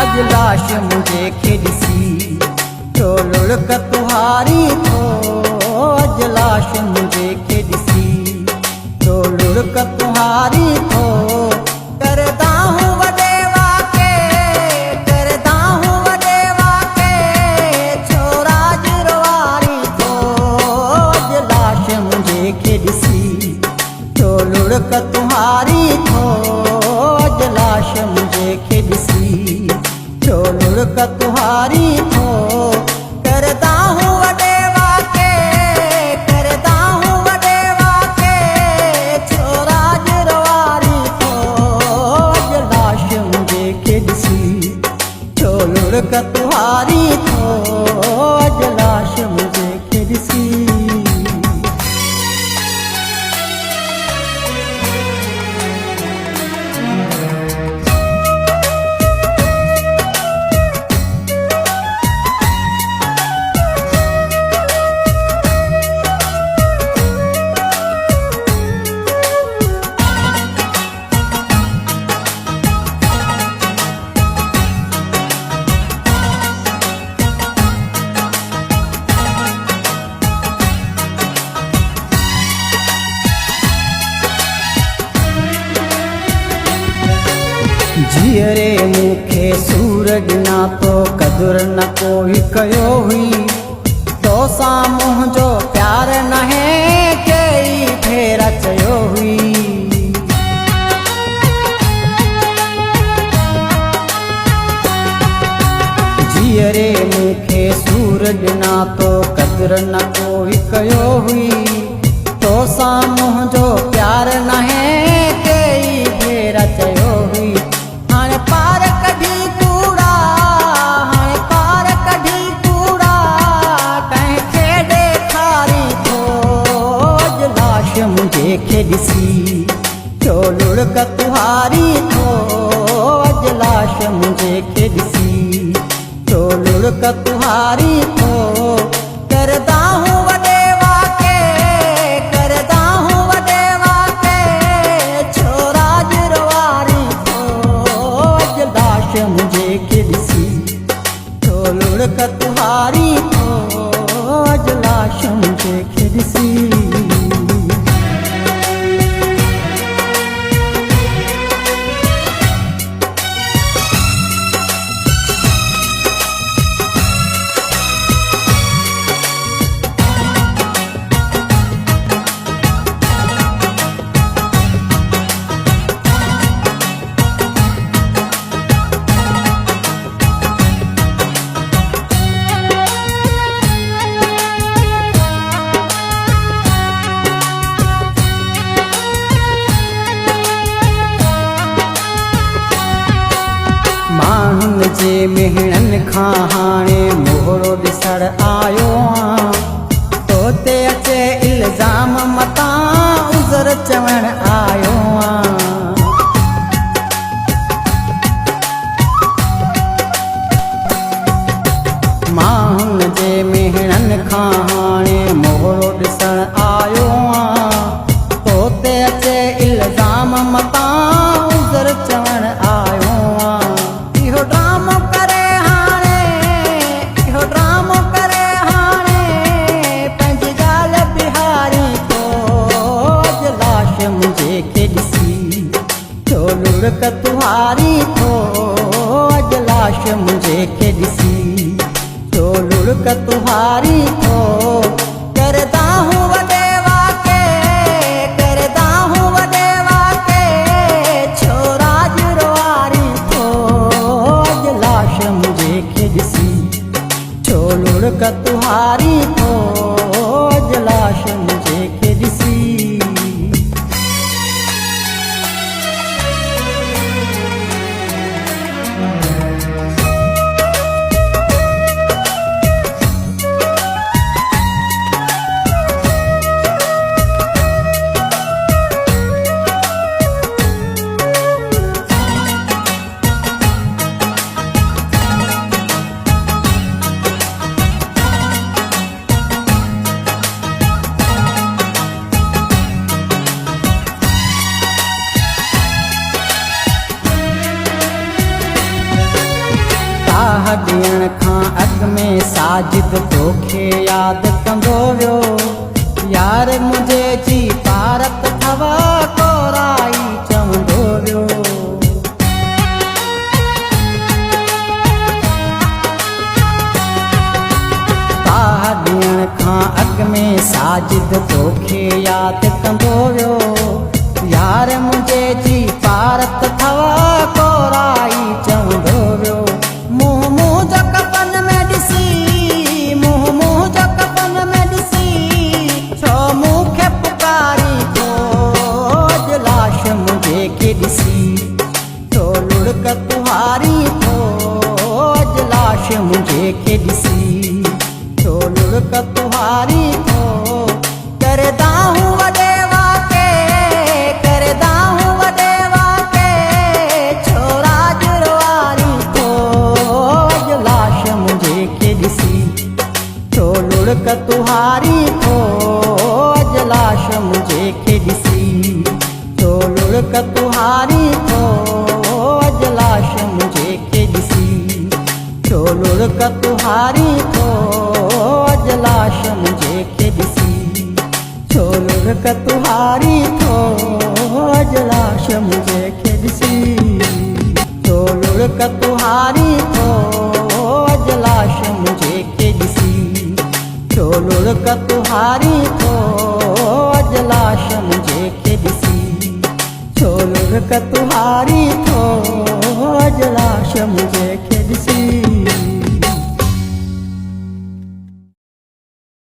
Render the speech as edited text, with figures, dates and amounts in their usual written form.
अज लाश मुझे खेॾसी तो लुढ़क तुहारी थो। अज लाश मुझे खेॾसी तो लुढ़क तुहारी थो। करदा हूँ वॾे वाके, करदा हूँ वॾे वाके, छोरा जिरवारी थो। अज लाश मुझे खेॾसी तो लुढ़क तुहारी थो। अज लाश मुझे खेॾसी तो लुढ़क तुहारी थो। करदा हूँ वॾे वाके, करदा हूँ वॾे वाके, छोरा जिरवारी थो। अज लाश मुझे खेॾसी तो लुढ़क तुहारी थो। अज लाश मुझे खेॾसी। जीअरे मूंखे सूरज ना तो कदुर न कोई कयो हुई। तोसां मुंहिंजो प्यार नहे कई फेर चयो हुई। जीअरे मूंखे सूरज ना तो कदुर न कोई कयो हुई। तोसां मुंहिंजो प्यार नहे कई फेर चयो हुई। हाणे पार कढी कूड़ा, हाणे पार कढी कूड़ा, कंहिंखे ॾेखारी थो। अज लाश मुझे खेॾसी तो लुढ़क तुहारी थो। अज लाश मुझे खेॾसी तो लुढ़क तुहारी थो। करदा हूँ वॾे वाके, करदा हूँ वॾे वाके, छोरा जिरवारी थो। अज लाश मुझे खेॾसी तो लुढ़क तुहारी थो। अज लाश मुझे खेॾसी। माण्हुनि जे मेहणनि खां हाणे मोहरो ॾिसण आयो आं। तोते अचे इल्ज़ाम मतां उज़र चवण आयो आं। माण्हुनि जे मेहणनि खां हाणे मोहरो ॾिसण आयो आं। तोते अचे इल्ज़ाम मतां उज़र चवण आयो आं। इहो ड्रामो करे हाणे, इहो ड्रामो करे हाणे, पंहिंजी ॻाल्हि बिहारी थो। अज लाश मुझे खेॾसी तो लुढ़क तुहारी थो। अज लाश मुझे खेॾसी तो लुढ़क तुहारी थो। करदा हूँ वॾे वाके, करदा हूँ वॾे वाके, छोरा जिरवारी थो। अज लाश मुझे खेॾसी तो लुढ़क तुहारी थो। अज लाश मुझे खेॾसी। ॾियण खां अॻु में साजिद तोखे यादि कंदो वियो यार मुंहिंजे जी पारत अथव कोराई चवंदो वियो ॾियण खां अॻु में साजिद तोखे यादि कंदो वियो यार मुंहिंजे जी पारत अथव कोराई चवंदो वियो मुंहुं जो कपन में ॾिसी मुंहुं जो कपन में ॾिसी छो मूंखे पुकारी थो अॼु लाश मुंहिंजे खे ॾिसी छो लुड़क तुहारी थो अॼु लाश मुंहिंजे खे ॾिसी छो लुड़क तुहारी थो करदा हूं वॾे वाके करदा हूं वॾे वाके छोरा जुरवारी थो अॼु लाश मुंहिंजे खे ॾिसी छो लुड़क तुहारी थो अॼु लाश मुंहिंजे खे ॾिसी छो लुड़क तुहारी थो अॼु लाश मुंहिंजे खे ॾिसी छो लुड़क तुहारी थो अॼु लाश मुंहिंजे खे ॾिसी छो लुड़क तुहारी थो अॼु लाश मुंहिंजे खे ॾिसी छो लुड़क तुहारी थो अॼु लाश मुंहिंजे खे ॾिसी छो लुड़क तुहारी थो अॼु लाश मुंहिंजे खे ॾिसी छो लुड़क तुहारी थो अॼु लाश मुंहिंजे खे ॾिसी